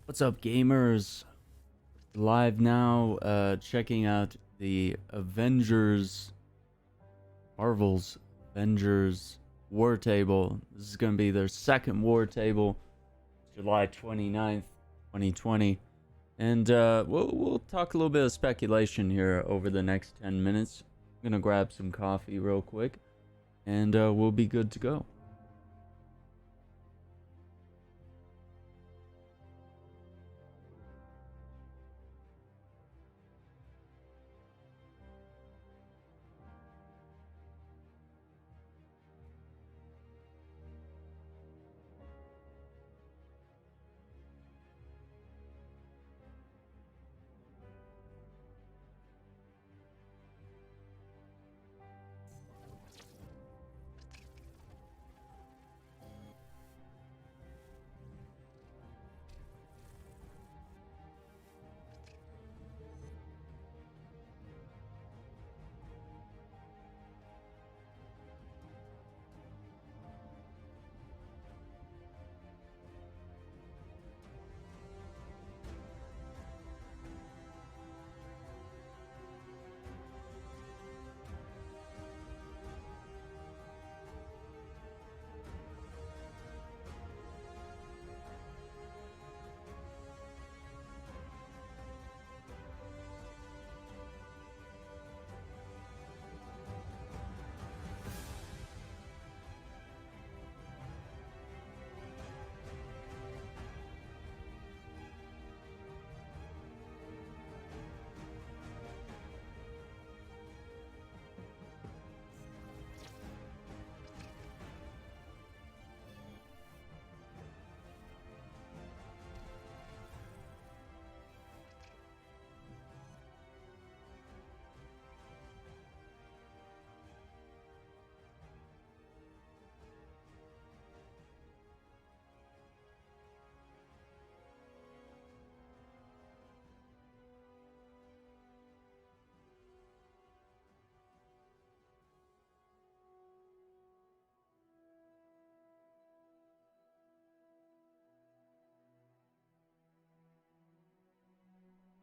What's up, gamers? Live now, checking out the Marvel's Avengers War Table. This is going to be their second War Table, July 29th, 2020. And we'll talk a little bit of speculation here over the next 10 minutes. I'm going to grab some coffee real quick, and we'll be good to go.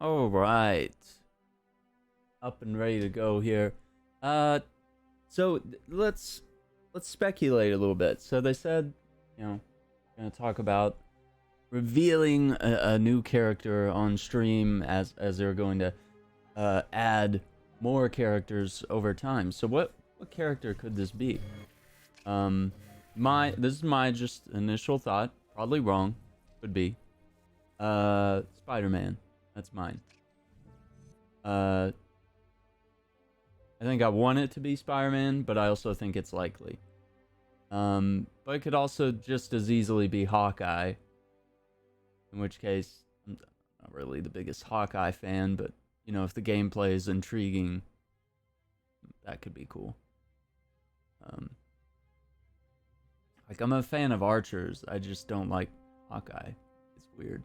All right, up and ready to go here. So let's speculate a little bit. So they said, gonna talk about revealing a new character on stream as they're going to add more characters over time. So what character could this be? This is my just initial thought. Probably wrong. Could be. Spider-Man. That's mine. I think I want it to be Spider-Man, but I also think it's likely. But it could also just as easily be Hawkeye. In which case, I'm not really the biggest Hawkeye fan, but, if the gameplay is intriguing, that could be cool. I'm a fan of archers, I just don't like Hawkeye. It's weird.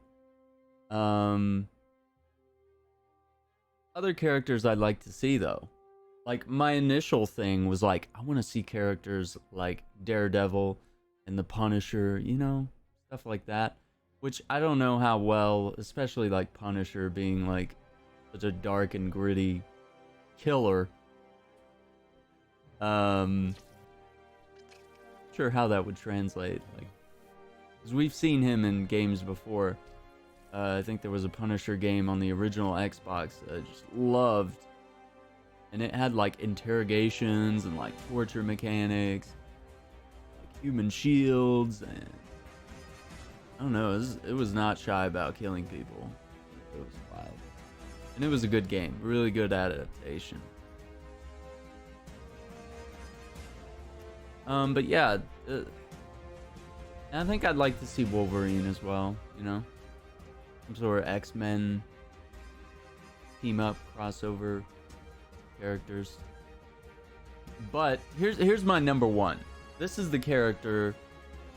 Other characters I'd like to see, though. My initial thing was I want to see characters like Daredevil and the Punisher, stuff like that. Which I don't know how well, especially Punisher being such a dark and gritty killer. Sure how that would translate. Because we've seen him in games before. I think there was a Punisher game on the original Xbox that I just loved. And it had interrogations and torture mechanics, human shields, and I don't know, it was not shy about killing people. It was wild. And it was a good game, really good adaptation. But yeah, I think I'd like to see Wolverine as well, some sort of X-Men team up crossover characters. But here's my number one. This is the character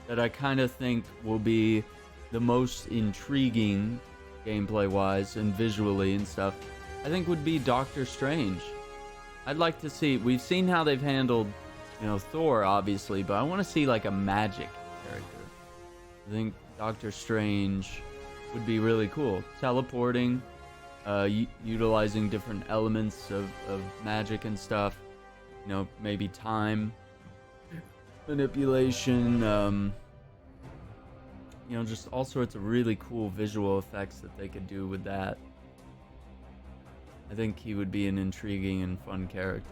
that I kind of think will be the most intriguing gameplay wise and visually and stuff. I think would be Doctor Strange. I'd like to see, we've seen how they've handled, Thor obviously, but I want to see a magic character. I think Doctor Strange would be really cool. Teleporting, utilizing different elements of magic and stuff. You know, maybe time manipulation, you know, just all sorts of really cool visual effects that they could do with that. I think he would be an intriguing and fun character.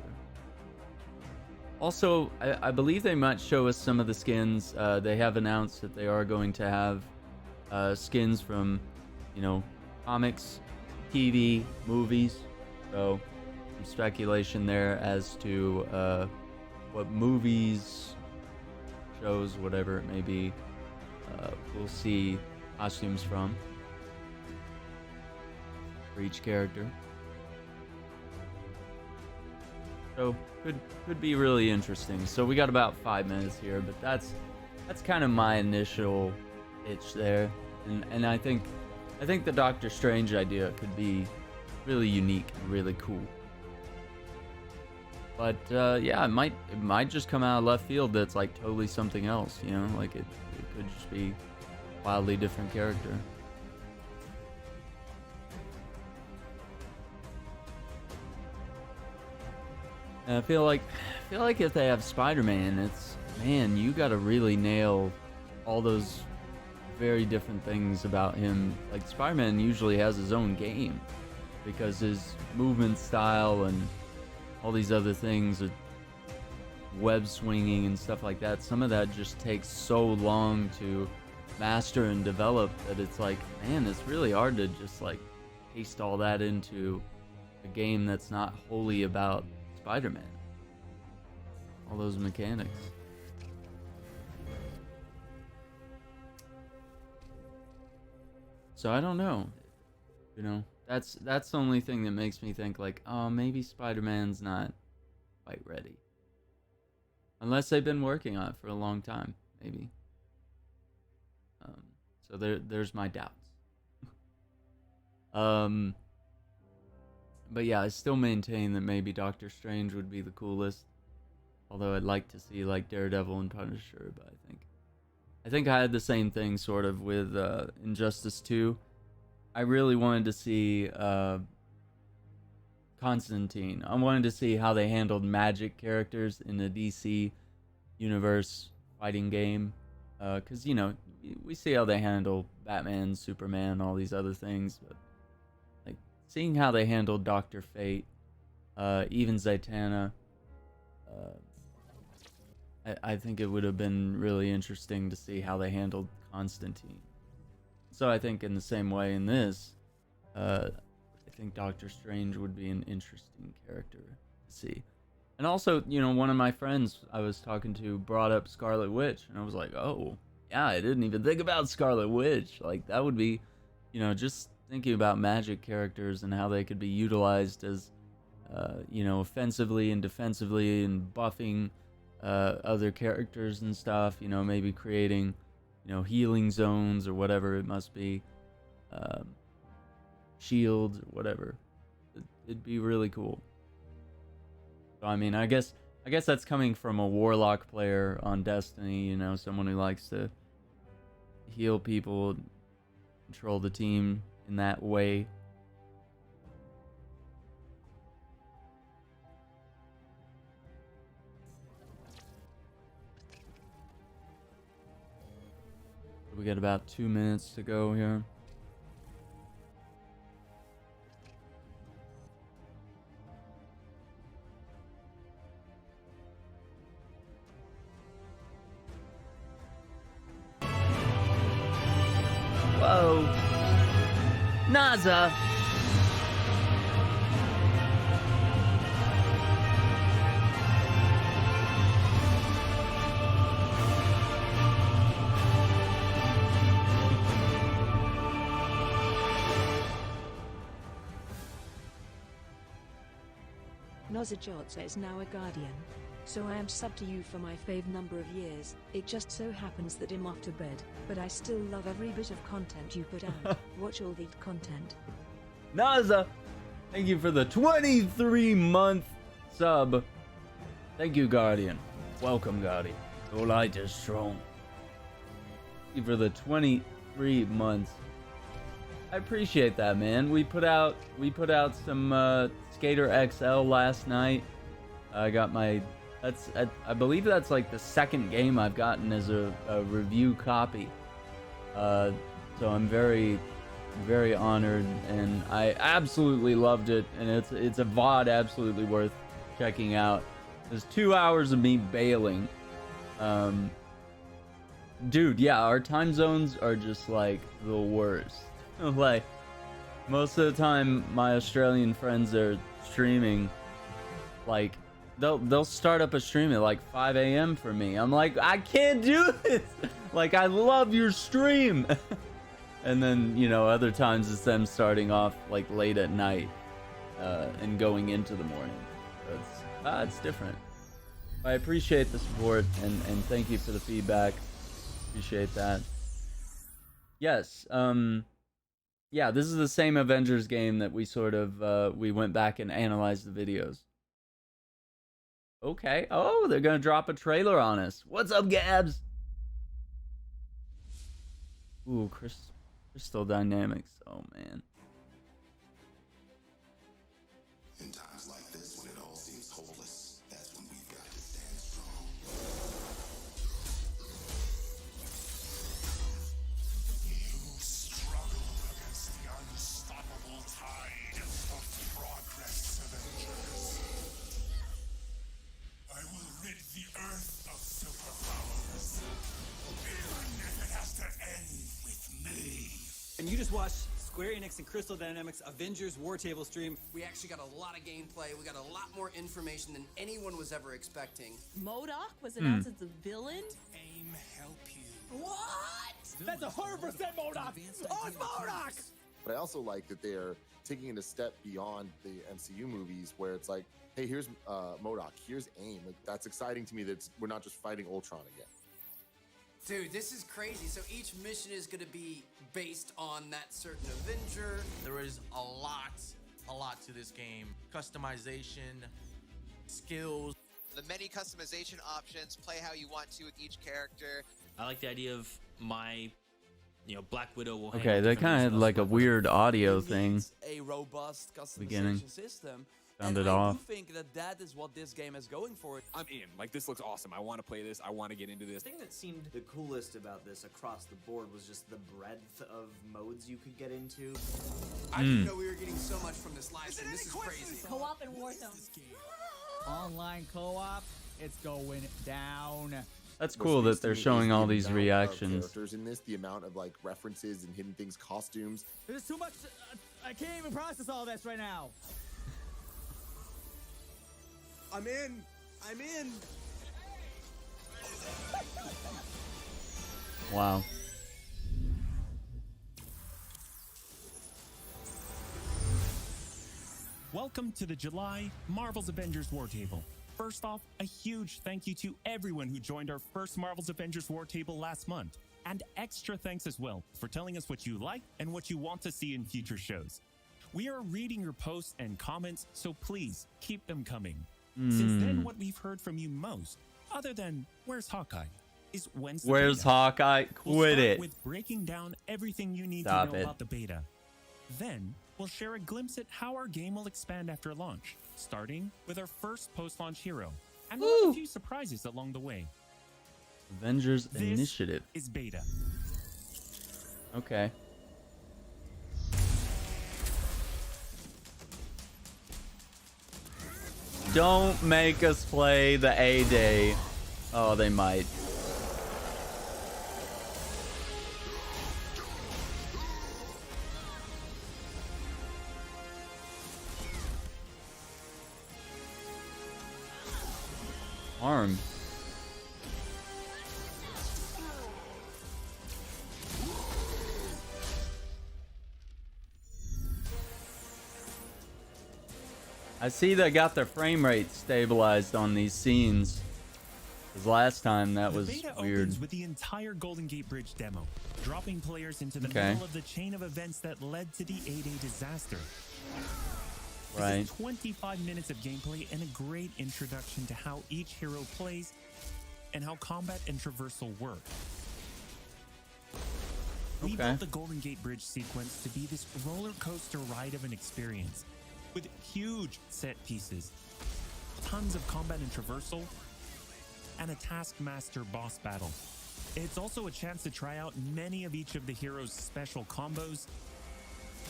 Also, I believe they might show us some of the skins. They have announced that they are going to have skins from, you know, comics, TV, movies. So, some speculation there as to what movies, shows, whatever it may be, we'll see costumes from for each character. So could be really interesting. So we got about 5 minutes here, but that's kind of my initial itch there, and I think the Doctor Strange idea could be really unique and really cool. But yeah, it might just come out of left field. That's like totally something else, you know, like it could just be a wildly different character. And I feel like if they have Spider-Man, it's, man, you gotta really nail all those very different things about him. Like, Spider-Man usually has his own game because his movement style and all these other things, web swinging and stuff like that, some of that just takes so long to master and develop that it's like, man, it's really hard to just like paste all that into a game that's not wholly about Spider-Man. All those mechanics. So I don't know. You know, that's the only thing that makes me think like, oh, maybe Spider-Man's not quite ready. Unless they've been working on it for a long time, maybe. So there's my doubts. But yeah, I still maintain that maybe Doctor Strange would be the coolest. Although I'd like to see like Daredevil and Punisher, but I think I had the same thing sort of with Injustice 2. I really wanted to see Constantine. I wanted to see how they handled magic characters in the DC universe fighting game. Because, you know, we see how they handle Batman, Superman, all these other things. But like seeing how they handled Dr. Fate, even Zatanna, I think it would have been really interesting to see how they handled Constantine. So I think in the same way in this, I think Doctor Strange would be an interesting character to see. And also, you know, one of my friends I was talking to brought up Scarlet Witch, and I was like, oh, yeah, I didn't even think about Scarlet Witch. Like, that would be, you know, just thinking about magic characters and how they could be utilized as, you know, offensively and defensively and buffing other characters and stuff, you know, maybe creating, you know, healing zones or whatever it must be, shields or whatever. It'd be really cool. So I mean, I guess that's coming from a warlock player on Destiny, you know, someone who likes to heal people, control the team in that way. We got about 2 minutes to go here. Whoa. NASA. Nozajotza is now a guardian. So I am sub to you for my fave number of years. It just so happens that I'm off to bed, but I still love every bit of content you put out. Watch all the content. Naza, thank you for the 23-month sub. Thank you, Guardian. Welcome, Guardian. Your light is strong. Thank you for the 23 months. I appreciate that, man. We put out some Skater XL last night. I got my I believe that's like the second game I've gotten as a review copy. So I'm very honored, and I absolutely loved it, and it's a VOD absolutely worth checking out. There's 2 hours of me bailing. Dude, yeah, our time zones are just like the worst. Like, most of the time my Australian friends are streaming, like they'll start up a stream at like 5 a.m. for me. I'm like, I can't do this. Like, I love your stream. And then, you know, other times it's them starting off like late at night and going into the morning. So it's different. I appreciate the support, and thank you for the feedback. Appreciate that. Yes, yeah, this is the same Avengers game that we sort of we went back and analyzed the videos. Okay. Oh, they're gonna drop a trailer on us. What's up, Gabs? Ooh, Crystal Dynamics. Oh man. In times like this, when it all seems hopeless, that's when we've got to stand strong. You struggle against the unstoppable tide of progress, Avengers. I will rid the Earth of superpowers, even if it has to end with me. And you just watched Square Enix and Crystal Dynamics Avengers War Table stream. We actually got a lot of gameplay. We got a lot more information than anyone was ever expecting. MODOK was announced as the villain. Aim help you. What? That's 100% MODOK! Oh, it's MODOK! But I also like that they're taking it a step beyond the MCU movies, where it's like, hey, here's MODOK, here's AIM. Like, that's exciting to me. That we're not just fighting Ultron again. Dude, this is crazy. So each mission is going to be based on that certain Avenger. There is a lot to this game. Customization, skills. The many customization options, play how you want to with each character. I like the idea of my, Black Widow will hang Okay, out they different kind of had reasons. like a weird audio thing. A robust customization Beginning. system. Sounded and off. I do think that is what this game is going for. I'm in. Like, this looks awesome. I want to play this. I want to get into this. The thing that seemed the coolest about this across the board was just the breadth of modes you could get into. I didn't know we were getting so much from this live stream. This is crazy. Co-op and Warzone. Online co-op, it's going down. That's cool that they're showing all these reactions. Characters in this, the amount of like references and hidden things, costumes. There's too much. I can't even process all this right now. I'm in. Wow. Welcome to the July Marvel's Avengers War Table. First off, a huge thank you to everyone who joined our first Marvel's Avengers War Table last month. And extra thanks as well for telling us what you like and what you want to see in future shows. We are reading your posts and comments, so please keep them coming. Since then, what we've heard from you most, other than where's Hawkeye, is when's the Where's beta? Hawkeye? We'll Quit start it. with breaking down everything you need Stop to know it. about the beta. Then, we'll share a glimpse at how our game will expand after launch, starting with our first post-launch hero. And we'll have a few surprises along the way. Avengers This Initiative. is beta. Okay. Don't make us play the A-Day. Oh, they might. Arm. I see they got their frame rate stabilized on these scenes. Because last time that was The beta weird. opens with the entire Golden Gate Bridge demo, dropping players into the Okay. middle of the chain of events that led to the A-Day disaster. This Right. is 25 minutes of gameplay and a great introduction to how each hero plays and how combat and traversal work. We Okay. built the Golden Gate Bridge sequence to be this roller coaster ride of an experience with huge set pieces, tons of combat and traversal, and a Taskmaster boss battle. It's also a chance to try out many of each of the heroes' special combos,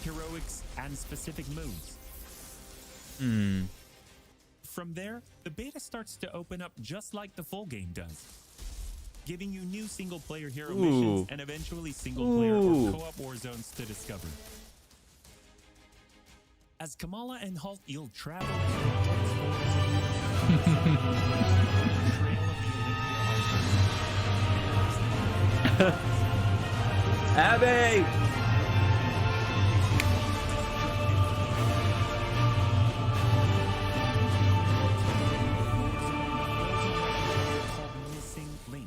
heroics, and specific moves. From there, the beta starts to open up just like the full game does, giving you new single-player hero missions and eventually single-player or co-op war zones to discover. As Kamala and Hulk, you'll travel Abby!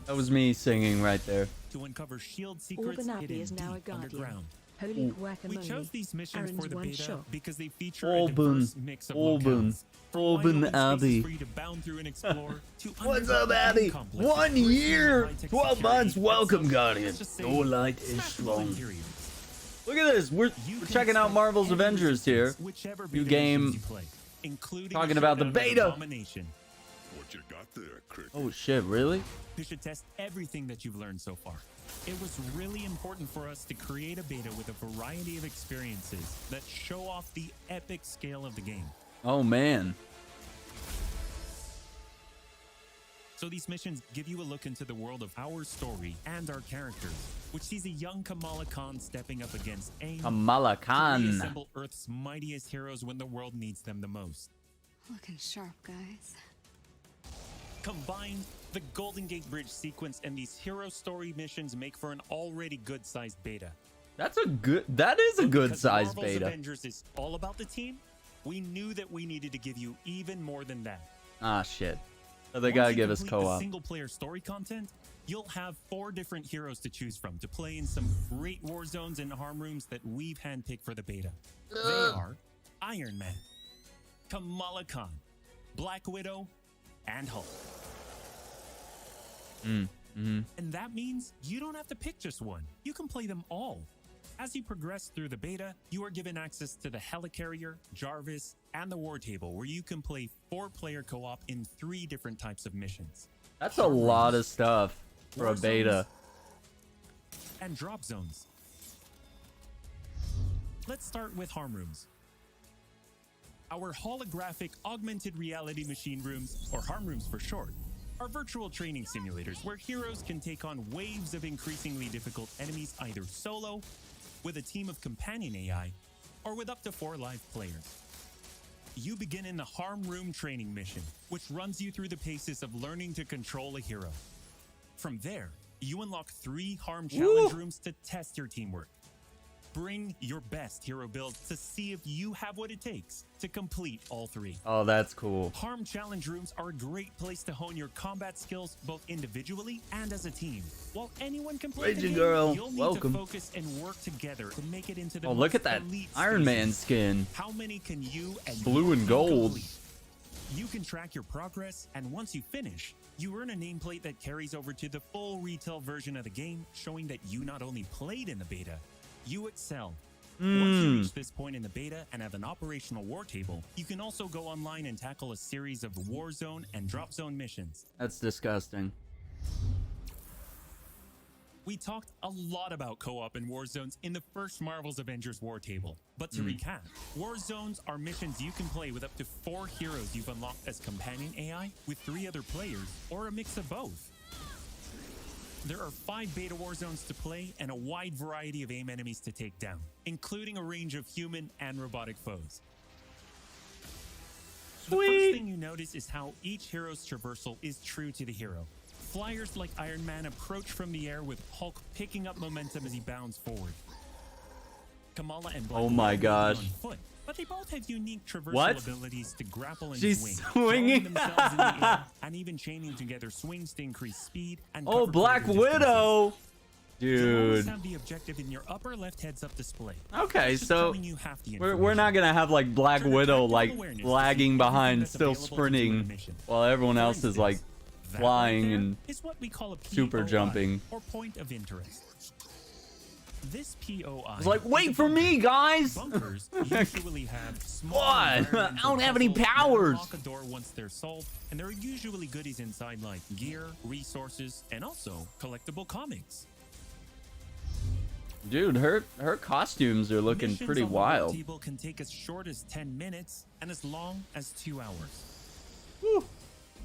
That was me singing right there. To uncover shield secrets Auburn Abbey hidden is now a deep guardian. underground. Holy We guacamole. chose these missions Aaron's for the one beta shot. because they feature a Auburn. diverse mix of Auburn. locales. From Auburn wide open spaces Abbey. for you to bound through and explore, to What's underground up, Abby? complexes 1 bursting with year, high-tech 12 security, months. and Welcome, some, Guardian. let's just say, Your light is smashable strong. interiors. Look at this. We're can checking out expect Marvel's every Avengers here. resistance, whichever New beta game. missions you play, including Talking a about the showdown with beta. Abomination. What you got there, Cricket? Oh shit, really? You should test everything that you've learned so far. It was really important for us to create a beta with a variety of experiences that show off the epic scale of the game. Oh man. So these missions give you a look into the world of our story and our characters, which sees a young Kamala Khan stepping up against AIM Kamala to Khan. reassemble Earth's mightiest heroes when the world needs them the most. Looking sharp, guys. Combined, the Golden Gate Bridge sequence and these hero story missions make for an already good-sized beta. That is a good Because size Marvel's beta. Avengers is all about the team, we knew that we needed to give you even more than that. Ah shit. So they Once gotta you give us complete the co-op. single-player story content, you'll have 4 different heroes to choose from to play in some great war zones and harm rooms that we've handpicked for the beta. They are Iron Man, Kamala Khan, Black Widow, and Hulk. And that means you don't have to pick just one. You can play them all. As you progress through the beta, you are given access to the Helicarrier, Jarvis, and the War Table, where you can play 4-player co-op in 3 different types of missions. That's a lot of stuff for a War beta. zones, and drop zones. Let's start with harm rooms. Our holographic augmented reality machine rooms, or harm rooms for short, are virtual training simulators where heroes can take on waves of increasingly difficult enemies either solo, with a team of companion AI, or with up to 4 live players. You begin in the Harm Room Training mission, which runs you through the paces of learning to control a hero. From there, you unlock 3 Harm Challenge rooms to test your teamwork. Bring your best hero build to see if you have what it takes to complete all 3. Oh, that's cool. Harm Challenge rooms are a great place to hone your combat skills both individually and as a team. While anyone can play the Raging game, girl, you'll need welcome. to focus and work together to make it into the Oh, look most at that elite Iron Man spaces. skin. How many can you and Blue your and team gold. complete? You can track your progress, and once you finish, you earn a nameplate that carries over to the full retail version of the game, showing that you not only played in the beta, you excel. Once you reach this point in the beta and have an operational war table, you can also go online and tackle a series of war zone and drop zone missions. That's disgusting. We talked a lot about co-op and war zones in the first Marvel's Avengers War Table. But to recap, war zones are missions you can play with up to 4 heroes you've unlocked as companion AI with 3 other players, or a mix of both. There are 5 beta war zones to play and a wide variety of AIM enemies to take down, including a range of human and robotic foes. The first thing you notice is how each hero's traversal is true to the hero. Flyers like Iron Man approach from the air with Hulk picking up momentum as he bounds forward. Kamala and Black Oh my Widow gosh. on foot, but they both have unique traversal What? abilities to grapple and She's swing, swinging. throwing themselves in the air, and even chaining together swings to increase speed and Oh, cover Black greater distances. Widow. You'll always Dude. have the objective in your upper left heads-up display. Okay, That's just so telling you half the we're not gonna have like Black Turn your Widow tactical like awareness to see lagging everything behind, that's still available to do in a sprinting, mission. while everyone For else is like That flying right there and is what we call a super POI, jumping. or point of interest. This POI. I was like, wait for me, guys. Bunkers usually have small What? I don't have any powers. Lock a door once they're solved, and there are usually goodies inside like gear, resources, and also collectible comics. Dude, her costumes are looking Missions pretty on the wild. War Table can take as short as 10 minutes and as long as 2 hours. Whew.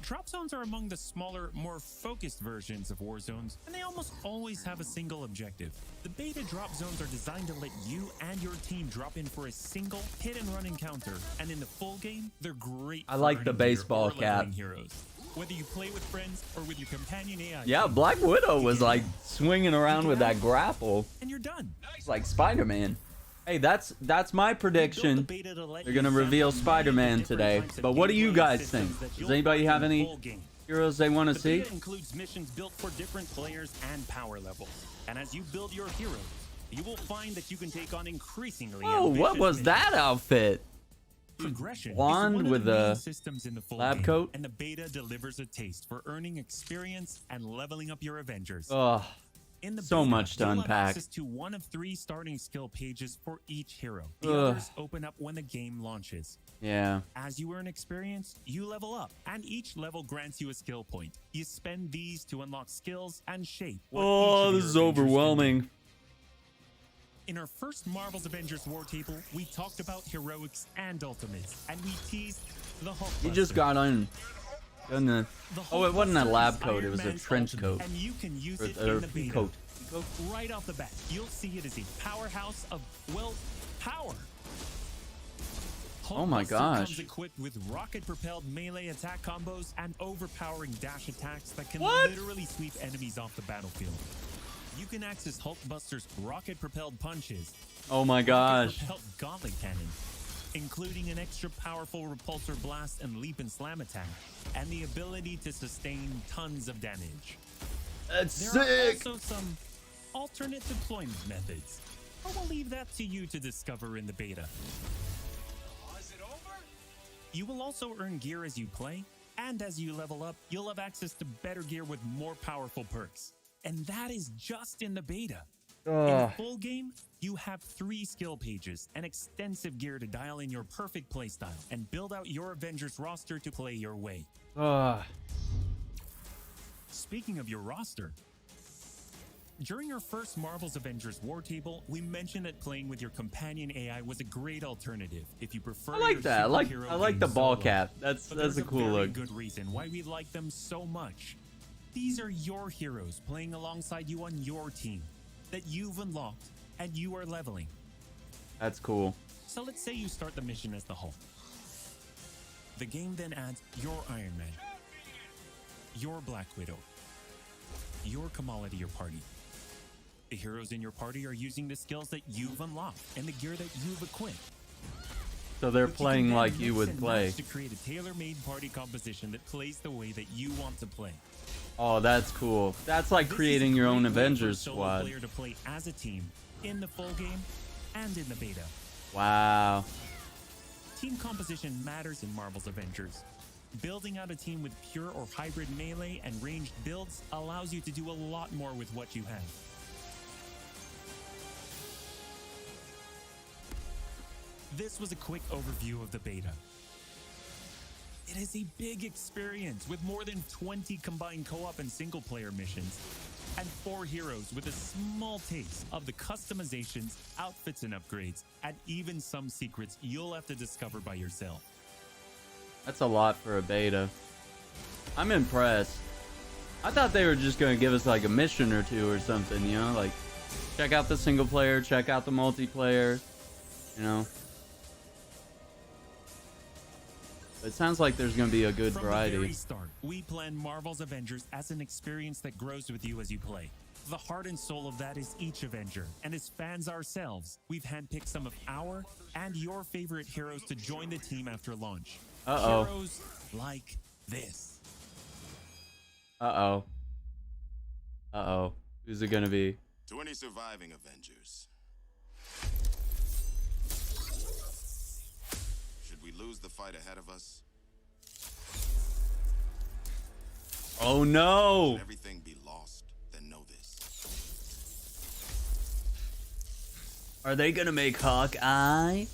Drop zones are among the smaller, more focused versions of war zones, and they almost always have a single objective. The beta drop zones are designed to let you and your team drop in for a single hit-and-run encounter, and in the full game, they're great. I like the baseball cap. Heroes. Whether you play with friends or with your companion AI. Yeah, Black Widow was like swinging around with that grapple. And you're done. It's like Spider-Man. Hey, that's my prediction. They're gonna reveal Spider-Man today. But what do you guys think? Does anybody have any heroes they want to The see? beta includes missions built for different players and power levels. And as you build your heroes, you will find that you can take on increasingly Oh, what ambitious was missions. that outfit? Progression Blonde is one with of the main a systems in the full lab game, coat? and the beta delivers a taste for earning experience and leveling up your Avengers. Oh, In the so beta, much to you'll have unpack. access to 1 of 3 starting skill pages for each hero. The Ugh. others open up when the game launches. Yeah. As you earn experience, you level up, and each level grants you a skill point. You spend these to unlock skills and shape what each Oh, of this your is Avengers can do. overwhelming. In our first Marvel's Avengers War Table, we talked about heroics and ultimates, and we teased the Hulk. He just got on. Done the, oh, it wasn't a lab coat. It was a trench coat. And you can use Or- it or in the beta. coat. Right off the bat, you'll see it as a powerhouse of, well, power. Oh my Hulkbuster gosh. comes equipped with rocket-propelled melee attack combos and overpowering dash attacks that can What? literally sweep enemies off the battlefield. You can access Hulkbuster's rocket-propelled punches, Oh my gosh. rocket-propelled gauntlet cannon, including an extra powerful repulsor blast and leap and slam attack, and the ability to sustain tons of damage. That's There sick. are also some alternate deployment methods, but we'll leave that to you to discover in the beta. You will also earn gear as you play, and as you level up, you'll have access to better gear with more powerful perks. And that is just in the beta. In the Ugh. full game, you have 3 skill pages and extensive gear to dial in your perfect playstyle and build out your Avengers roster to play your way. Ugh. Speaking of your roster, during our first Marvel's Avengers War Table, we mentioned that playing with your companion AI was a great alternative if you prefer. I like your that. superhero I like game the ball solo. cap. That's But a there's cool very look. good reason why we like them so much. These are your heroes playing alongside you on your team that you've unlocked and you are leveling. That's cool. So let's say you start the mission as the Hulk. The game then adds your Iron Man, your Black Widow, your Kamala to your party. The heroes in your party are using the skills that you've unlocked and the gear that you've equipped. So they're But you can playing then like you mix would and play. match to create a tailor-made party composition that plays the way that you want to play. Oh, that's cool. That's like This is creating a your own great way for a Avengers solo squad. player to play as a team in the full game and in the beta. Wow. Team composition matters in Marvel's Avengers. Building out a team with pure or hybrid melee and ranged builds allows you to do a lot more with what you have. This was a quick overview of the beta. It is a big experience with more than 20 combined co-op and single-player missions, and 4 heroes with a small taste of the customizations, outfits and upgrades, and even some secrets you'll have to discover by yourself. That's a lot for a beta. I'm impressed. I thought they were just going to give us like a mission or 2 or something, you know? Like, check out the single player, check out the multiplayer, you know? It sounds like there's going to be a good From variety. the very start, we plan Marvel's Avengers as an experience that grows with you as you play. The heart and soul of that is each Avenger, and as fans ourselves, we've handpicked some of our and your favorite heroes to join the team after launch. Uh-oh. Heroes like this. Uh-oh. Uh-oh. Who's it going to be? To any surviving Avengers, should we lose the fight ahead of us? Oh, no. Should everything be lost, then know this. Are they gonna make Hawkeye?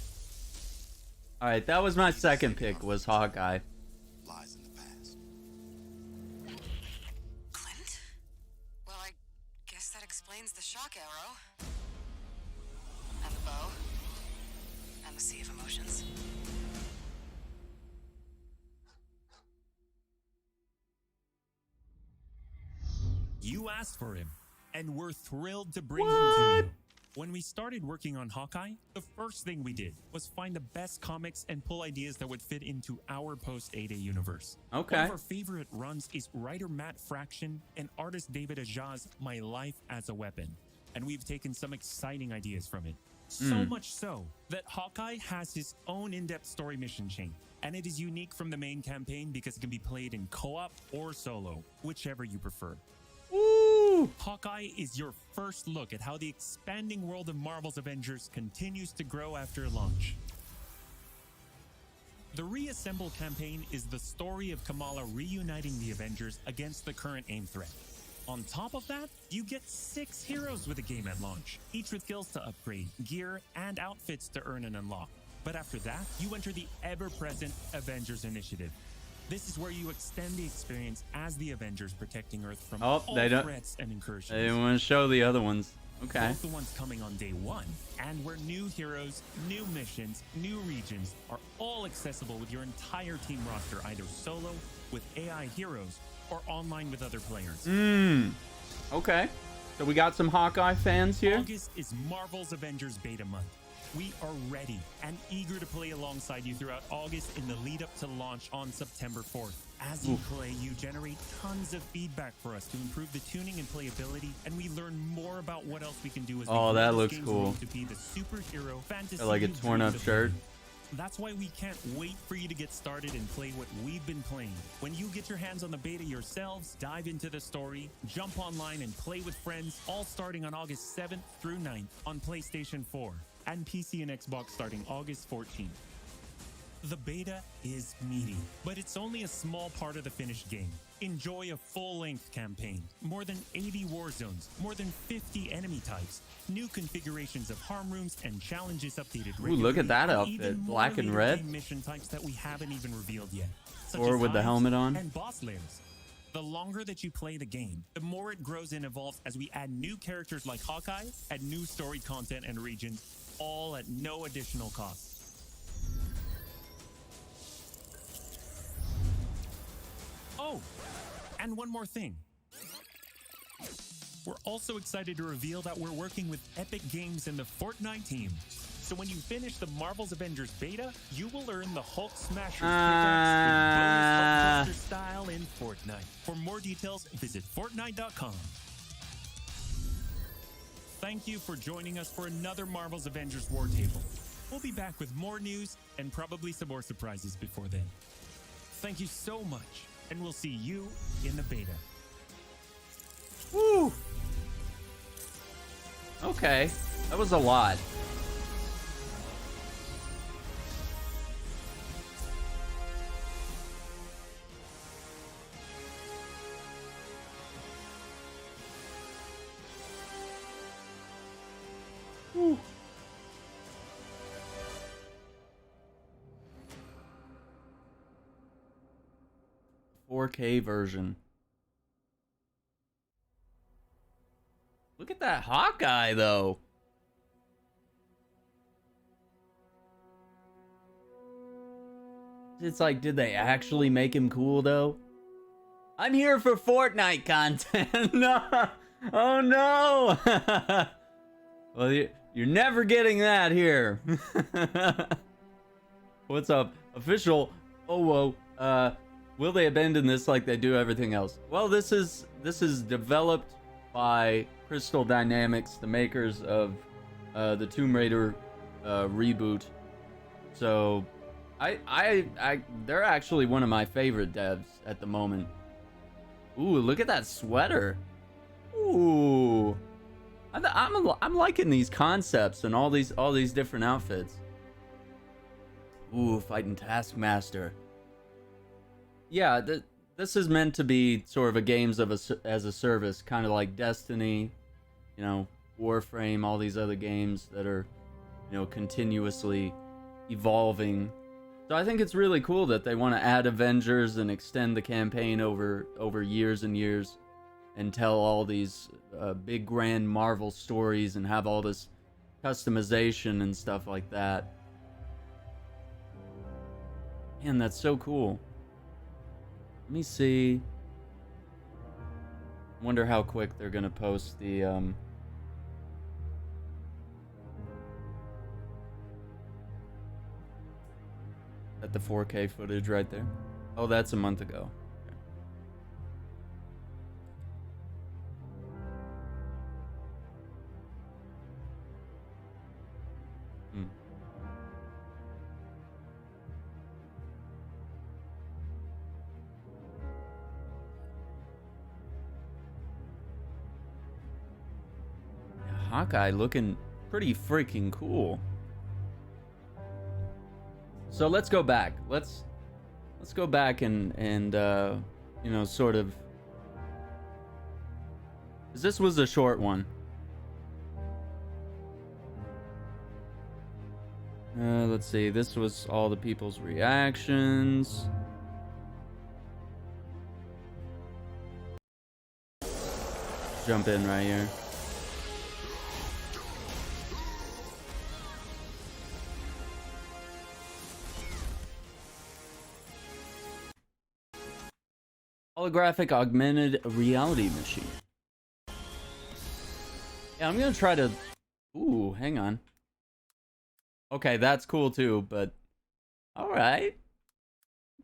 Alright, that was my second pick, was Hawkeye. Lies in the past. Clint? Well, I guess that explains the shock arrow. And the bow. And the sea of emotions. You asked for him, and we're thrilled to bring him to you. When we started working on Hawkeye, the first thing we did was find the best comics and pull ideas that would fit into our post-A-Day universe. Okay. One of our favorite runs is writer Matt Fraction and artist David Aja's My Life as a Weapon, and we've taken some exciting ideas from it. So much so that Hawkeye has his own in-depth story mission chain, and it is unique from the main campaign because it can be played in co-op or solo, whichever you prefer. Hawkeye is your first look at how the expanding world of Marvel's Avengers continues to grow after launch. The Reassemble campaign is the story of Kamala reuniting the Avengers against the current AIM threat. On top of that, you get 6 heroes with the game at launch, each with skills to upgrade, gear, and outfits to earn and unlock. But after that, you enter the ever-present Avengers Initiative. This is where you extend the experience as the Avengers, protecting Earth from all threats and incursions. They didn't want to show the other ones. Okay. Both the ones coming on day 1, and where new heroes, new missions, new regions are all accessible with your entire team roster, either solo, with AI heroes, or online with other players. Okay. So we got some Hawkeye fans here. August is Marvel's Avengers Beta Month. We are ready and eager to play alongside you throughout August in the lead up to launch on September 4th. As you play, you generate tons of feedback for us to improve the tuning and playability, and we learn more about what else we can do as we Oh, grow that this looks game's cool. world to be the superhero fantasy. Got like a you torn dreamed up of shirt. being. That's why we can't wait for you to get started and play what we've been playing. When you get your hands on the beta yourselves, dive into the story, jump online and play with friends, all starting on August 7th through 9th on PlayStation 4 and PC and Xbox starting August 14th. The beta is meaty, but it's only a small part of the finished game. Enjoy a full-length campaign, more than 80 war zones, more than 50 enemy types, new configurations of harm rooms and challenges updated regularly. Ooh, look at that and outfit, even more black and later red. game mission types that we haven't even revealed yet, such Or as with the hives helmet on. and boss layers. The longer that you play the game, the more it grows and evolves as we add new characters like Hawkeye, add new story content and regions, all at no additional cost. Oh, and one more thing. We're also excited to reveal that we're working with Epic Games and the Fortnite team. So when you finish the Marvel's Avengers beta, you will earn the Hulk Smasher's pickaxe with bonus Hulkbuster style in Fortnite. For more details, visit Fortnite.com. Thank you for joining us for another Marvel's Avengers War Table. We'll be back with more news and probably some more surprises before then. Thank you so much, and we'll see you in the beta. Woo! Okay, that was a lot. Woo. 4K version. Look at that Hawkeye, though. It's like, did they actually make him cool, though? I'm here for Fortnite content. No. Oh, no. Well, you're never getting that here. What's up? Official. Oh, whoa. Will they abandon this like they do everything else? Well, this is developed by Crystal Dynamics, the makers of the Tomb Raider reboot. So, they're actually one of my favorite devs at the moment. Ooh, look at that sweater. Ooh, I'm liking these concepts and all these different outfits. Ooh, fighting Taskmaster. Yeah, this is meant to be sort of a games as a service, kind of like Destiny, you know, Warframe, all these other games that are, you know, continuously evolving. So I think it's really cool that they want to add Avengers and extend the campaign over years and years and tell all these big grand Marvel stories and have all this customization and stuff like that. Man, that's so cool. Let me see. Wonder how quick they're gonna post the at the 4K footage right there. Oh, that's a month ago. Okay. Hawkeye looking pretty freaking cool. So let's go back. Let's go back and you know, sort of, 'cause this was a short one. Let's see. This was all the people's reactions. Jump in right here. Holographic augmented reality machine. Yeah, I'm gonna try to... Ooh, hang on. Okay, that's cool too, but... Alright.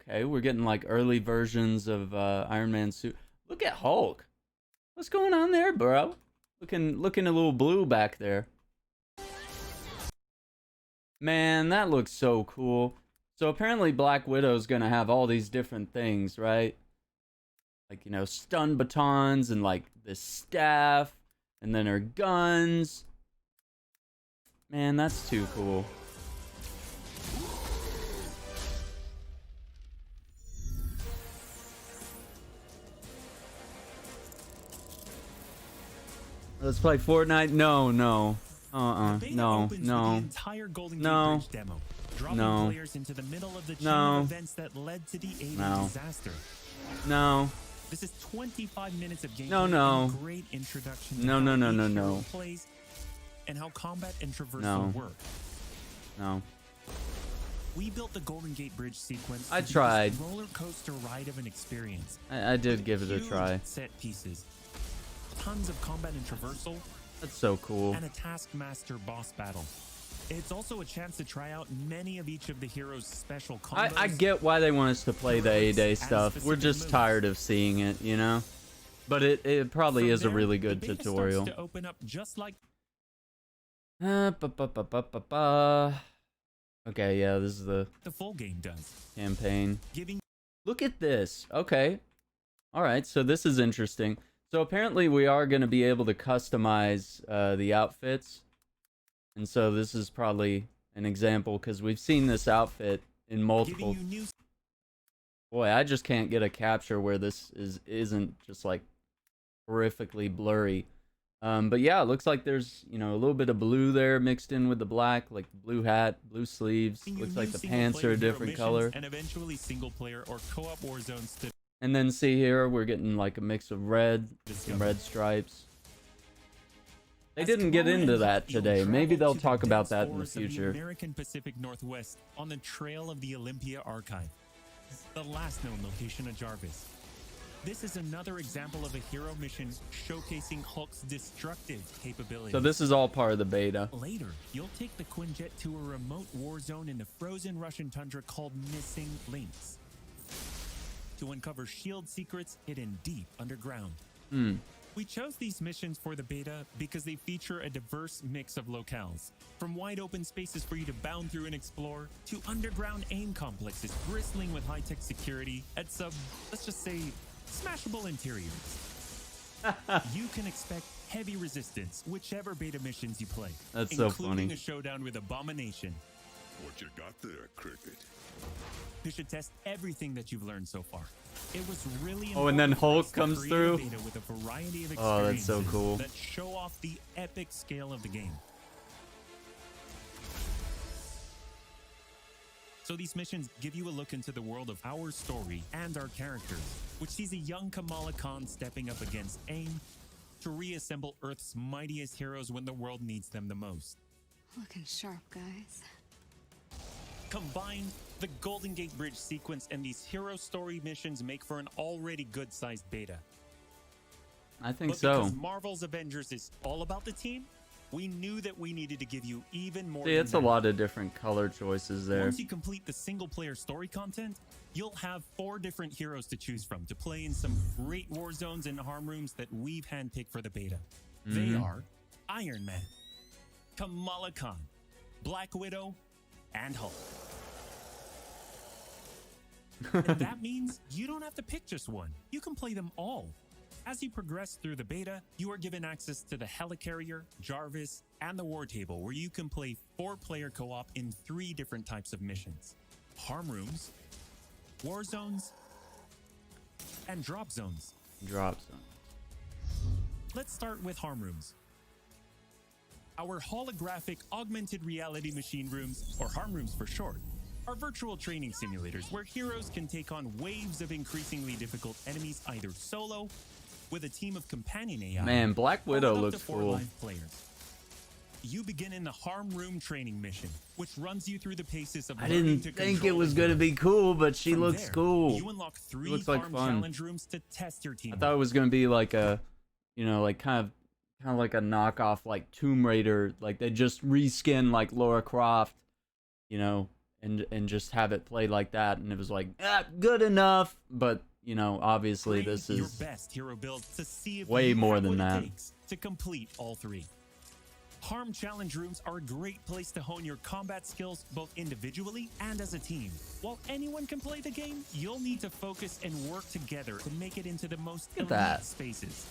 Okay, we're getting like early versions of Iron Man suit. Look at Hulk. What's going on there, bro? Looking a little blue back there. Man, that looks so cool. So apparently Black Widow's gonna have all these different things, right? Like, you know, stun batons and like the staff and then her guns. Man, that's too cool. Let's play Fortnite. No. No. Entire Golden Gate Bridge demo, dropping players into the middle of the chain of events that led to the alien disaster. No. This is 25 minutes of gameplay. No. And a great introduction to No. plays and how combat and traversal work. No. We built the Golden Gate Bridge sequence. I tried. Roller coaster ride of an experience. I did give it a try. Set pieces, tons of combat and traversal. That's so cool. And a Taskmaster boss battle. It's also a chance to try out many of each of the heroes' special combos. I get why they want us to play the A-Day stuff. We're just tired of seeing it, you know? But it probably is a really good tutorial. To open up just like Okay, yeah, this is the full game does. Campaign. Look at this. Okay. Alright, so this is interesting. So apparently we are going to be able to customize the outfits. And so this is probably an example because we've seen this outfit in multiple... Boy, I just can't get a capture where this isn't just like horrifically blurry. But yeah, it looks like there's, you know, a little bit of blue there mixed in with the black, like the blue hat, blue sleeves. Looks like the pants are a different color. And eventually single player or co-op war zones to... And then see here, we're getting like a mix of red, some red stripes. They didn't get into that today. Maybe they'll talk about that in the future. American Pacific Northwest on the trail of the Olympia Archive, the last known location of Jarvis. This is another example of a hero mission showcasing Hulk's destructive capabilities. So this is all part of the beta. Later, you'll take the Quinjet to a remote war zone in the frozen Russian tundra called Missing Links to uncover shield secrets hidden deep underground. We chose these missions for the beta because they feature a diverse mix of locales, from wide open spaces for you to bound through and explore, to underground aim complexes bristling with high-tech security at let's just say, smashable interiors. You can expect heavy resistance whichever beta missions you play. That's so funny. Including a showdown with Abomination. What you got there, Cricket? You should test everything that you've learned so far. It was really Oh, and then important for us Hulk to comes create a through. beta with a variety of Oh, that's so experiences cool. that show off the epic scale of the game. So these missions give you a look into the world of our story and our characters, which sees a young Kamala Khan stepping up against AIM to reassemble Earth's mightiest heroes when the world needs them the most. Looking sharp, guys. Combined, the Golden Gate Bridge sequence and these hero story missions make for an already good-sized beta. I think But so. because Marvel's Avengers is all about the team, we knew that we needed to give you even more. See, than it's a that. lot of different color choices there. Once you complete the single-player story content, you'll have 4 different heroes to choose from to play in some great war zones and harm rooms that we've handpicked for the beta. They Mhm. are Iron Man, Kamala Khan, Black Widow, and Hulk. And that means you don't have to pick just one. You can play them all. As you progress through the beta, you are given access to the Helicarrier, Jarvis, and the War Table, where you can play 4-player co-op in 3 different types of missions: harm rooms, war zones, and drop zones. Drop zone. Let's start with harm rooms. Our holographic augmented reality machine rooms, or harm rooms for short, are virtual training simulators where heroes can take on waves of increasingly difficult enemies either solo, with a team of companion AI, Man, Black or Widow with up looks to 4 cool. live players. You begin in the harm room training mission, which runs you through the paces of I learning didn't to think it control was the going to be cool, but she From looks there, cool. You unlock 3 looks like farm fun. challenge rooms to test your team. I thought it was going to be like a, you know, like kind of like a knockoff like Tomb Raider, like they just reskin like Lara Croft, you know, and just have it play like that, and it was like good enough, but you know, obviously Create this your is best hero build to see if way you more have than what it that. takes to complete all 3. Harm challenge rooms are a great place to hone your combat skills both individually and as a team. While anyone can play the game, you'll need to focus and work together to make it into the most Look at elite that. spaces.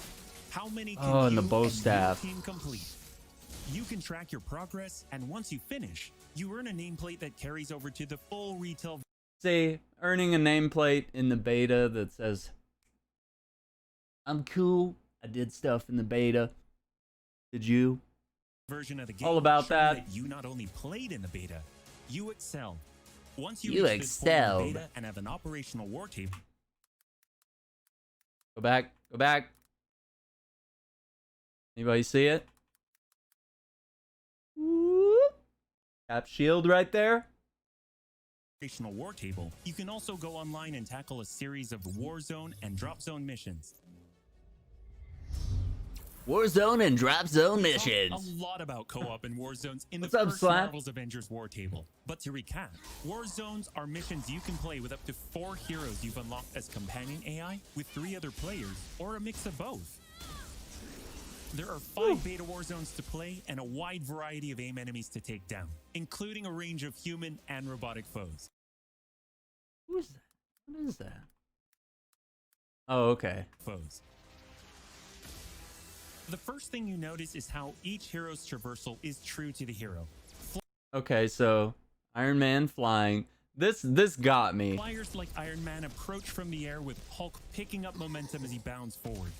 How many can Oh, and you the bow and staff. your team complete? You can track your progress, and once you finish, you earn a nameplate that carries over to the full retail See, earning a nameplate in the beta that says, I'm cool, I did stuff in the beta. Did you? version of the game. All about showing that. You not only played in the beta, you excelled. Once You reach this point in the excelled. beta and have an operational war table, Go back, go back. Anybody see it? Whoop. Tap shield right there. operational war table, you can also go online and tackle a series of war zone and drop zone missions. Warzone and drop zone We talked missions. a lot about co-op and war zones in What's the up, first Slap? Marvel's Avengers War Table. But to recap, war zones are missions you can play with up to 4 heroes you've unlocked as companion AI with 3 other players, or a mix of both. There are 5 beta war zones to play and a wide variety of AIM enemies to take down, including a range of human and robotic foes. Who is that? What is that? Oh, okay. Foes. The first thing you notice is how each hero's traversal is true to the hero. Okay, so Iron Man flying. This got me. Flyers like Iron Man approach from the air with Hulk picking up momentum as he bounds forward.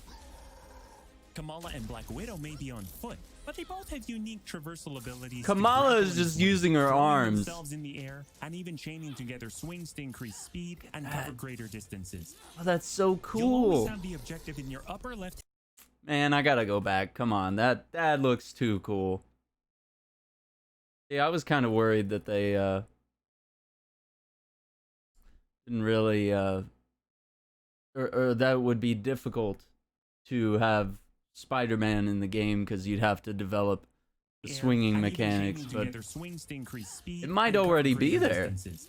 Kamala and Black Widow may be on foot, but they both have unique traversal abilities. to Kamala grapple is and just swing, using her throwing arms. themselves in the air, and even chaining together swings to increase speed and cover greater distances. Oh, that's so You'll always cool. have the objective in your upper left. Man, I gotta go back. Come on, that looks too cool. Yeah, I was kind of worried that they didn't really or that would be difficult to have Spider-Man in the game because you'd have to develop the swinging and even mechanics, chaining but together swings to increase speed it might and cover already be greater there, distances.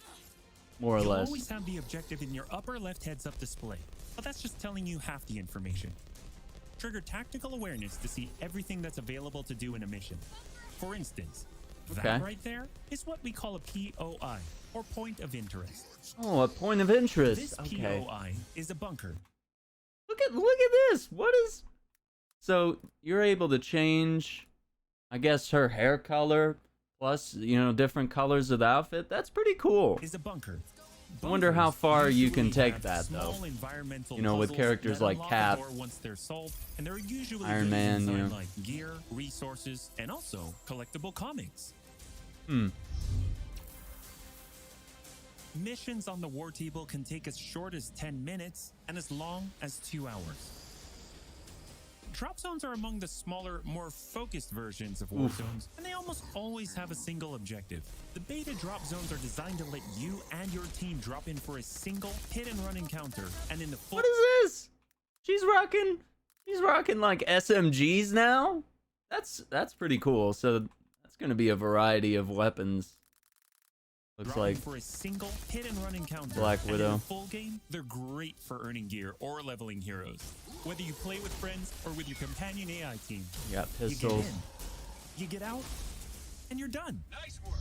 more or You'll less. always have the objective in your upper left heads-up display, but that's just telling you half the information. Trigger tactical awareness to see everything that's available to do in a mission. For instance, Okay. that right there is what we call a POI, or point of interest. Oh, a point of interest. This Okay. POI is a bunker. Look at this. What is? So you're able to change, I guess, her hair color, plus, you know, different colors of the outfit. That's pretty cool. Is a bunker. I wonder how far you can Usually take have that, though. small environmental You know, with puzzles characters that like unlock Cap, the door once they're solved, and there are usually Iron goodies Man, inside you know. like gear, resources, and also collectible comics. Missions on the War Table can take as short as 10 minutes and as long as 2 hours. Drop zones are among the smaller, more focused versions of war zones, and they almost always have a single objective. The beta drop zones are designed to let you and your team drop in for a single hit-and-run encounter, and in the full— What is this? She's rocking like SMGs now? That's pretty cool. So that's gonna be a variety of weapons. Looks dropping like for a single hit-and-run encounter. Black And in Widow. the full game, they're great for earning gear or leveling heroes. Whether you play with friends or with your companion AI team, You got you pistols. get in, you get out, and you're done. Nice work.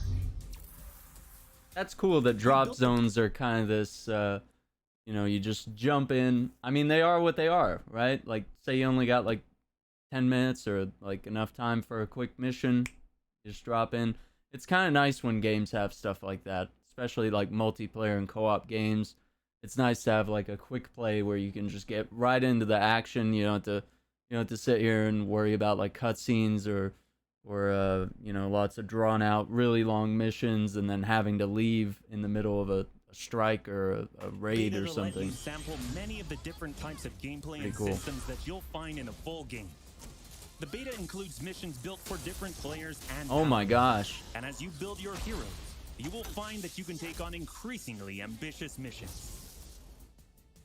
That's cool that drop zones are kind of this, you know, you just jump in. I mean, they are what they are, right? Like, say you only got like 10 minutes or like enough time for a quick mission, you just drop in. It's kind of nice when games have stuff like that, especially like multiplayer and co-op games. It's nice to have like a quick play where you can just get right into the action. You don't have to sit here and worry about like cutscenes or you know, lots of drawn out, really long missions, and then having to leave in the middle of a strike or a raid Beta or to let you something. sample many of the different types of gameplay Pretty and cool. systems that you'll find in a full game. The beta includes missions built for different players and Oh my battles. gosh. And as you build your heroes, you will find that you can take on increasingly ambitious missions.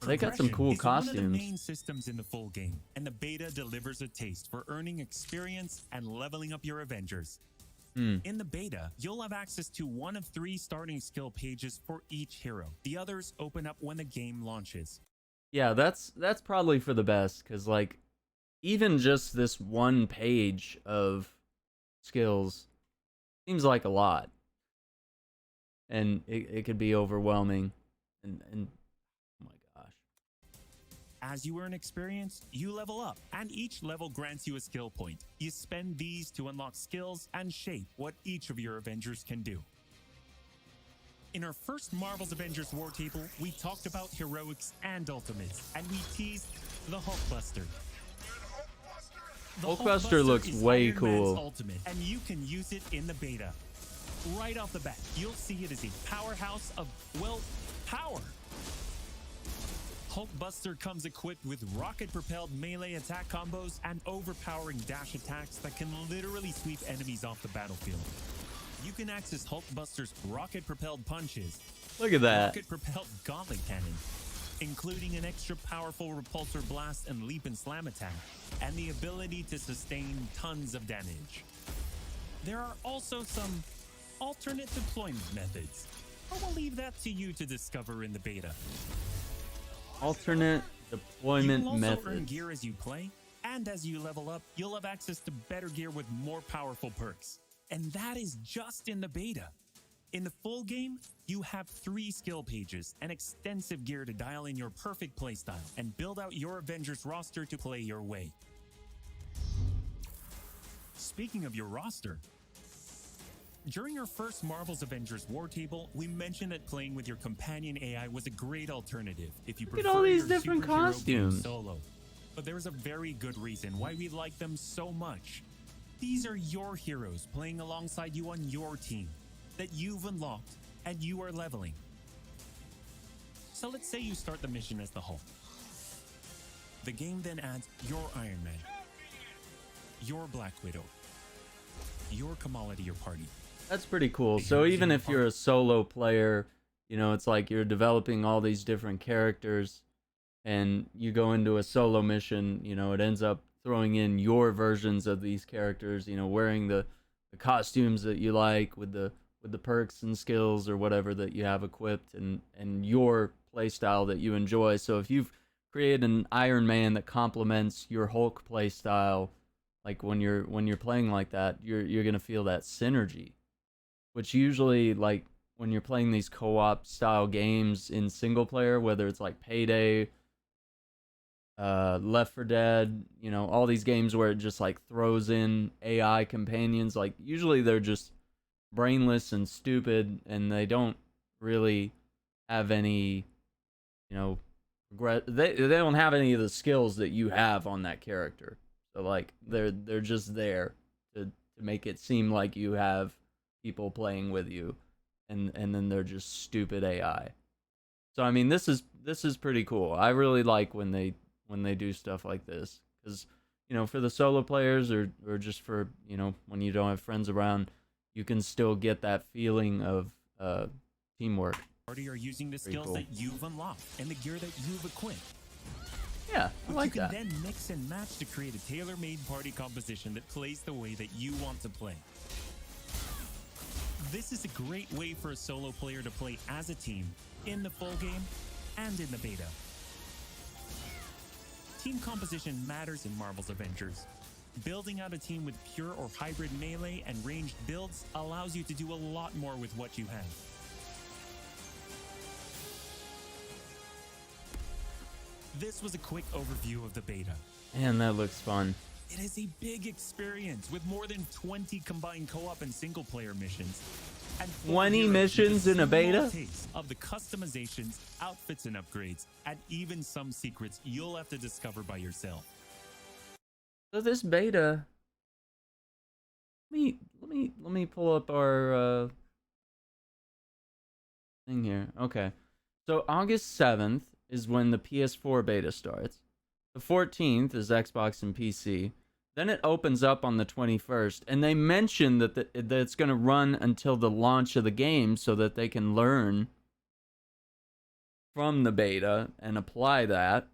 They got some Progression cool is one of the costumes. main systems in the full game, and the beta delivers a taste for earning experience and leveling up your Avengers. In the beta, you'll have access to one of 3 starting skill pages for each hero. The others open up when the game launches. Yeah, that's probably for the best, because like even just this one page of skills seems like a lot, and it could be overwhelming, and oh my gosh. As you earn experience, you level up, and each level grants you a skill point. You spend these to unlock skills and shape what each of your Avengers can do. In our first Marvel's Avengers War Table, we talked about heroics and ultimates, and we teased the Hulkbuster. The Hulkbuster looks is way Iron Man's cool. ultimate, and you can use it in the beta. Right off the bat, you'll see it as a powerhouse of, well, power. Hulkbuster comes equipped with rocket-propelled melee attack combos and overpowering dash attacks that can literally sweep enemies off the battlefield. You can access Hulkbuster's rocket-propelled punches, Look at that. rocket-propelled gauntlet cannon, including an extra powerful repulsor blast and leap and slam attack, and the ability to sustain tons of damage. There are also some alternate deployment methods, but we'll leave that to you to discover in the beta. Alternate deployment You'll also earn methods. gear as you play, and as you level up, you'll have access to better gear with more powerful perks. And that is just in the beta. In the full game, you have 3 skill pages and extensive gear to dial in your perfect playstyle and build out your Avengers roster to play your way. Speaking of your roster, during our first Marvel's Avengers War Table, we mentioned that playing with your companion AI was a great alternative if you Look at prefer all these your different superhero game costumes. solo. But there's a very good reason why we like them so much. These are your heroes playing alongside you on your team that you've unlocked and you are leveling. So let's say you start the mission as the Hulk. The game then adds your Iron Man, your Black Widow, your Kamala to your party. That's pretty cool. So even if you're a solo player, you know, it's like you're developing all these different characters and you go into a solo mission, you know, it ends up throwing in your versions of these characters, you know, wearing the costumes that you like with the perks and skills or whatever that you have equipped and your playstyle that you enjoy. So if you've created an Iron Man that complements your Hulk playstyle, like when you're playing like that, you're gonna feel that synergy. Which usually, like, when you're playing these co-op style games in single player, whether it's like Payday, Left 4 Dead, you know, all these games where it just like throws in AI companions, like usually they're just brainless and stupid, and they don't really have any, you know, they don't have any of the skills that you have on that character. So like they're just there to make it seem like you have people playing with you, and then they're just stupid AI. So I mean, this is pretty cool. I really like when they do stuff like this, because, you know, for the solo players or just for, you know, when you don't have friends around, you can still get that feeling of teamwork. Party are using the Pretty skills cool. that you've unlocked and the gear that you've equipped. Yeah, I Which like you can that. then mix and match to create a tailor-made party composition that plays the way that you want to play. This is a great way for a solo player to play as a team in the full game and in the beta. Team composition matters in Marvel's Avengers. Building out a team with pure or hybrid melee and ranged builds allows you to do a lot more with what you have. This was a quick overview of the beta. Man, that looks fun. It is a big experience with more than 20 combined co-op and single-player missions. And 20 heroes missions with a in a beta? small taste of the customizations, outfits and upgrades, and even some secrets you'll have to discover by yourself. So this beta, let me pull up our thing here. Okay, so August 7th is when the PS4 beta starts. The 14th is Xbox and PC. Then it opens up on the 21st, and they mention that it's going to run until the launch of the game so that they can learn from the beta and apply that.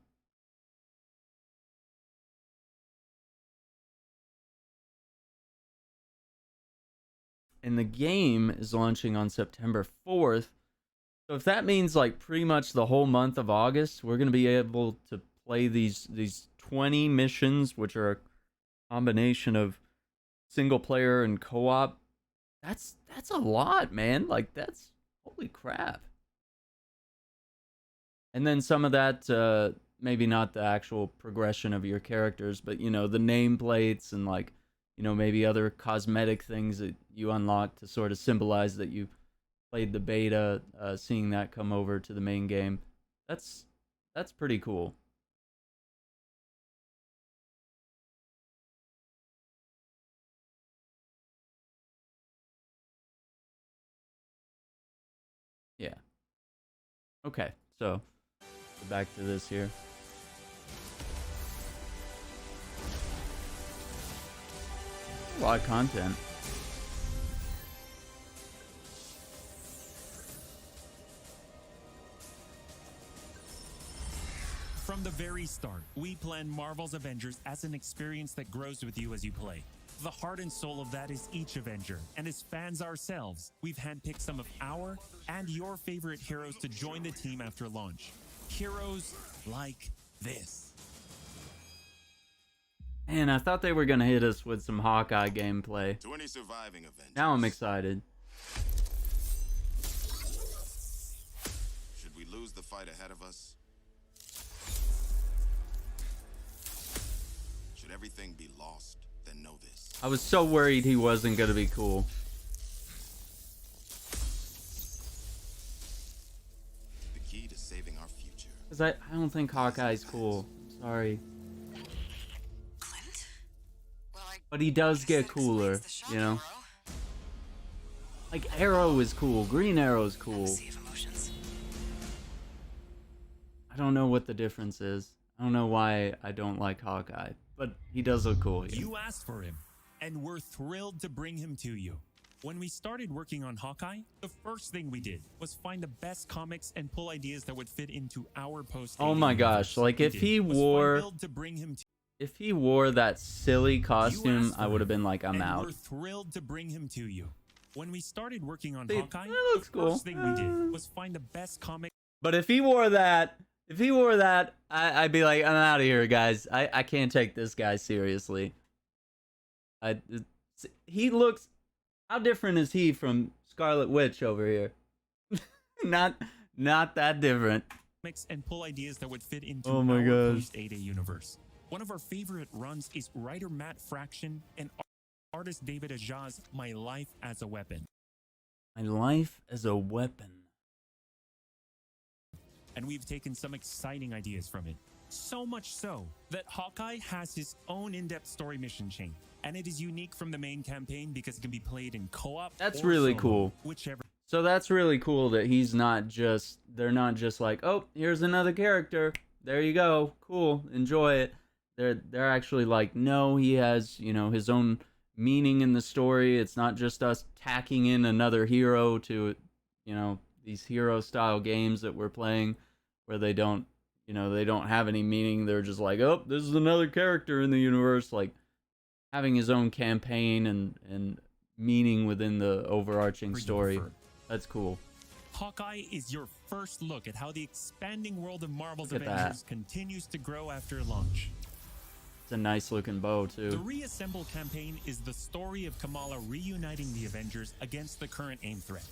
And the game is launching on September 4th. So if that means like pretty much the whole month of August, we're going to be able to play these 20 missions, which are a combination of single player and co-op. That's a lot, man. Like, that's holy crap. And then some of that, maybe not the actual progression of your characters, but, you know, the nameplates and, like, you know, maybe other cosmetic things that you unlock to sort of symbolize that you played the beta, seeing that come over to the main game. That's pretty cool. Yeah. Okay, so back to this here. A lot of content. From the very start, we planned Marvel's Avengers as an experience that grows with you as you play. The heart and soul of that is each Avenger, and as fans ourselves, we've handpicked some of our and your favorite heroes to join the team after launch. Heroes like this. Man, I thought they were gonna hit us with some Hawkeye gameplay. To any surviving Avengers, Now I'm excited. should we lose the fight ahead of us? Should everything be lost? Then know this. I was so worried he wasn't gonna be cool. The key to saving our future. Cause I don't think Hawkeye's cool. Sorry. But he does get cooler, you know? Like, Arrow is cool. Green Arrow is cool. I don't know what the difference is. I don't know why I don't like Hawkeye. But he does look cool. Yeah. You asked for him, and we're thrilled to bring him to you. When we started working on Hawkeye, the first thing we did was find the best comics and pull ideas that would fit into our post. Oh my gosh, like if he wore that silly costume, I would have been like, I'm out. We're thrilled to bring him to you. When we started working on See, Hawkeye, that looks the cool. first thing we did was find the best comic. But if he wore that, I'd be like, I'm out of here, guys. I can't take this guy seriously. He looks. How different is he from Scarlet Witch over here? not that different. Comics and pull ideas that would fit into Oh my our gosh. post-A-Day universe. One of our favorite runs is writer Matt Fraction and artist David Aja's My Life as a Weapon. My life as a weapon. And we've taken some exciting ideas from it. So much so that Hawkeye has his own in-depth story mission chain, and it is unique from the main campaign because it can be played in co-op. That's or really solo, cool. Whichever. So that's really cool that he's not just, they're not just like, oh, here's another character. There you go. Cool. Enjoy it. They're actually like, no, he has, you know, his own meaning in the story. It's not just us tacking in another hero to, you know, these hero style games that we're playing where they don't, you know, they don't have any meaning. They're just like, oh, this is another character in the universe. Like having his own campaign and meaning within the overarching story. That's cool. Hawkeye is your first look at how the expanding world of Marvel's Look at Avengers that. continues to grow after launch. It's a nice looking bow The too. Reassemble campaign is the story of Kamala reuniting the Avengers against the current AIM threat.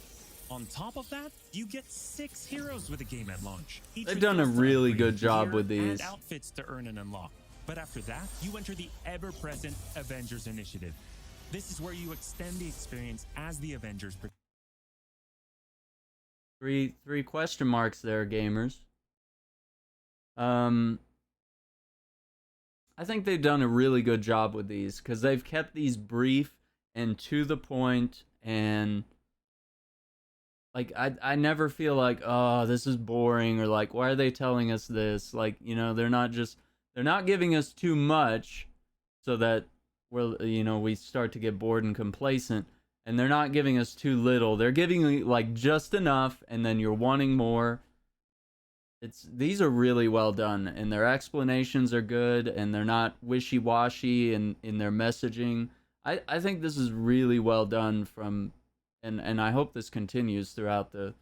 On top of that, you get 6 heroes with the game at launch. Each They've with done a their really free good job gear with these. and outfits to earn and unlock. But after that, you enter the ever-present Avengers Initiative. This is where you extend the experience as the Avengers. Three question marks there, gamers. I think they've done a really good job with these because they've kept these brief and to the point, and like I never feel like, oh, this is boring, or like, why are they telling us this? Like, you know, they're not giving us too much so that we start to get bored and complacent, and they're not giving us too little. They're giving like just enough, and then you're wanting more. These are really well done, and their explanations are good, and they're not wishy-washy in their messaging. I think this is really well done and I hope this continues throughout the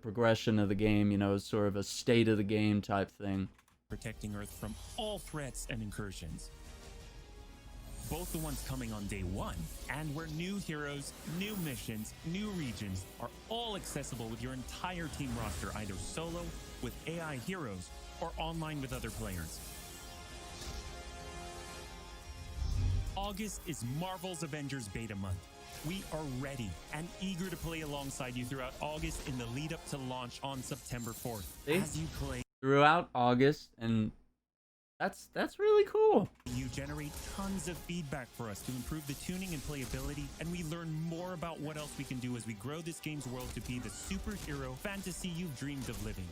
progression of the game, you know, it's sort of a state of the game type thing. Protecting Earth from all threats and incursions. Both the ones coming on day 1, and where new heroes, new missions, new regions are all accessible with your entire team roster, either solo, with AI heroes, or online with other players. August is Marvel's Avengers Beta Month. We are ready and eager to play alongside you throughout August in the lead up to launch on September 4th. As you play throughout August, and that's really cool. You generate tons of feedback for us to improve the tuning and playability, and we learn more about what else we can do as we grow this game's world to be the superhero fantasy you've dreamed of living.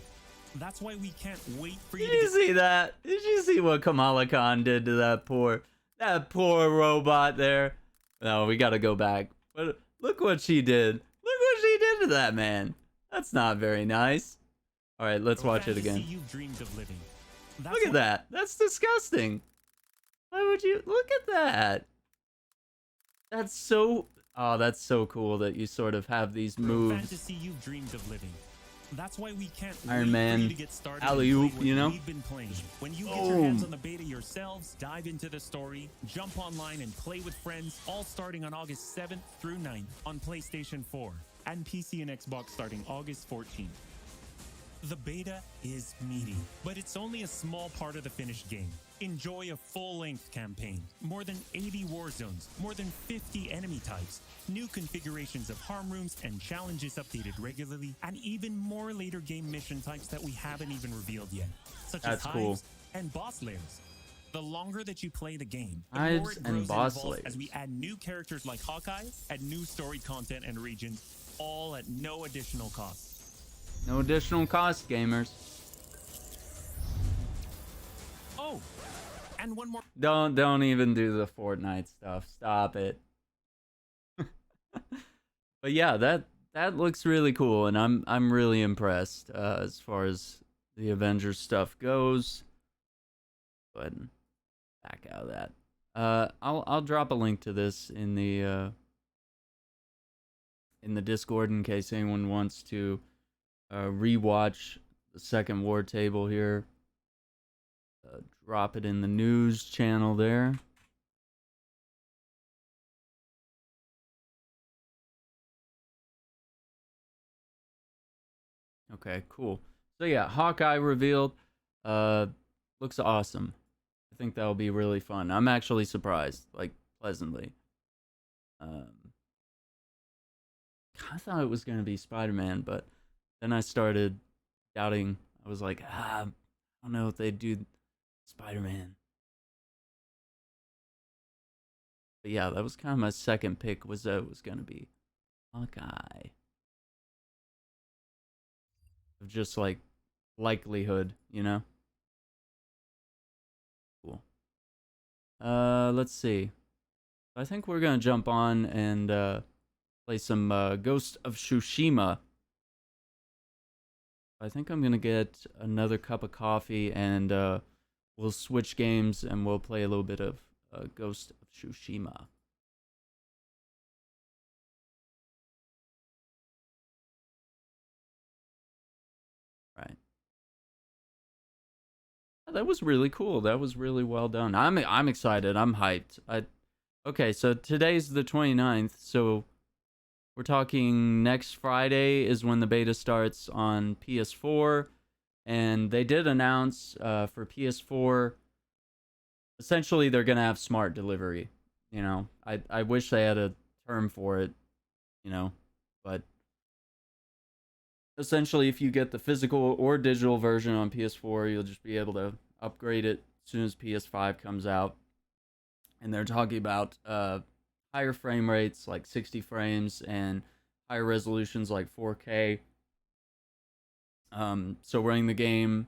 That's why we can't wait for you. Did you see that? Did you see what Kamala Khan did to that poor robot there? No, we gotta go back. But look what she did. Look what she did to that man. That's not very nice. All right, let's watch it again. You've dreamed of living. Look at that. That's disgusting. Why would you look at that? That's so cool that you sort of have these moves. Fantasy you've dreamed of living. That's why we can't Iron wait Man, for you to get started alley-oop, and play what you know? we've been playing. When you get your hands on the beta yourselves, dive into the story, jump online and play with friends, all starting on August 7th through 9th on PlayStation 4 and PC and Xbox starting August 14th. The beta is meaty, but it's only a small part of the finished game. Enjoy a full-length campaign, more than 80 war zones, more than 50 enemy types, new configurations of harm rooms and challenges updated regularly, and even more later game mission types that we haven't even revealed yet, such as hives and boss layers. The longer that you play the game, the more Hives it and grows boss and evolves layers. as we add new characters like Hawkeye, add new story content and regions, all at no additional cost. No additional cost, gamers. Oh, and one more. Don't even do the Fortnite stuff. Stop it. But yeah, that looks really cool, and I'm really impressed as far as the Avengers stuff goes. Go ahead and back out of that. I'll drop a link to this in the Discord in case anyone wants to rewatch the second War Table here. Drop it in the news channel there. Okay, cool. So yeah, Hawkeye revealed. Looks awesome. I think that'll be really fun. I'm actually surprised, like pleasantly. kind of thought it was going to be Spider-Man, but then I started doubting. I was like, I don't know if they'd do Spider-Man. But yeah, that was kind of my second pick, was that it was going to be Hawkeye. Of just like likelihood, you know? Cool. Let's see. I think we're going to jump on and play some Ghost of Tsushima. I think I'm going to get another cup of coffee and we'll switch games and we'll play a little bit of Ghost of Tsushima. Right. That was really cool. That was really well done. I'm excited. I'm hyped. Okay, so today's the 29th, so we're talking next Friday is when the beta starts on PS4, and they did announce for PS4, essentially they're going to have smart delivery. You know, I wish they had a term for it, you know, but essentially if you get the physical or digital version on PS4, you'll just be able to upgrade it as soon as PS5 comes out. And they're talking about higher frame rates, like 60 frames, and higher resolutions, like 4K. So running the game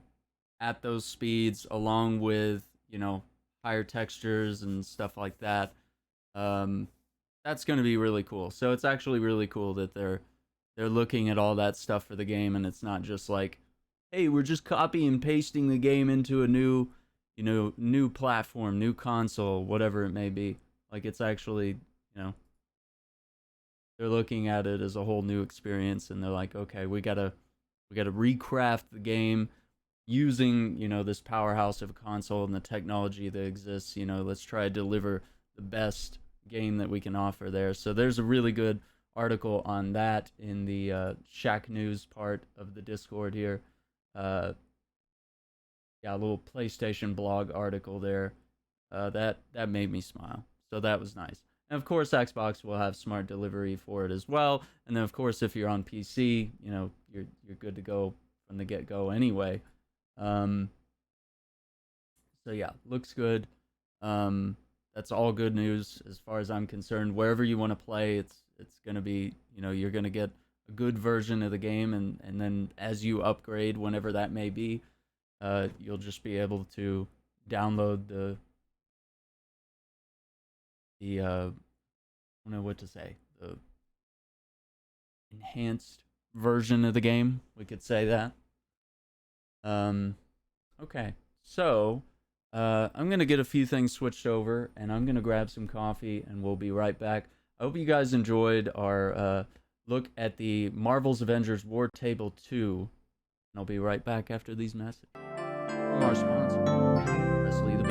at those speeds, along with, you know, higher textures and stuff like that, that's going to be really cool. So it's actually really cool that they're looking at all that stuff for the game, and it's not just like, hey, we're just copy and pasting the game into a new, you know, new platform, new console, whatever it may be. Like, it's actually, you know, they're looking at it as a whole new experience, and they're like, okay, we gotta recraft the game using, you know, this powerhouse of a console and the technology that exists. You know, let's try to deliver the best game that we can offer there. So there's a really good article on that in the Shack News part of the Discord here. Yeah, a little PlayStation blog article there. That made me smile. So that was nice. And of course, Xbox will have smart delivery for it as well. And then of course, if you're on PC, you know, you're good to go from the get-go anyway. So yeah, looks good. That's all good news as far as I'm concerned. Wherever you want to play, it's gonna be, you know, you're gonna get a good version of the game, and then as you upgrade, whenever that may be, you'll just be able to download the I don't know what to say, the enhanced version of the game, we could say that. Okay, so I'm gonna get a few things switched over, and I'm gonna grab some coffee, and we'll be right back. I hope you guys enjoyed our look at the Marvel's Avengers War Table 2, and I'll be right back after these messages from our sponsor, Presley the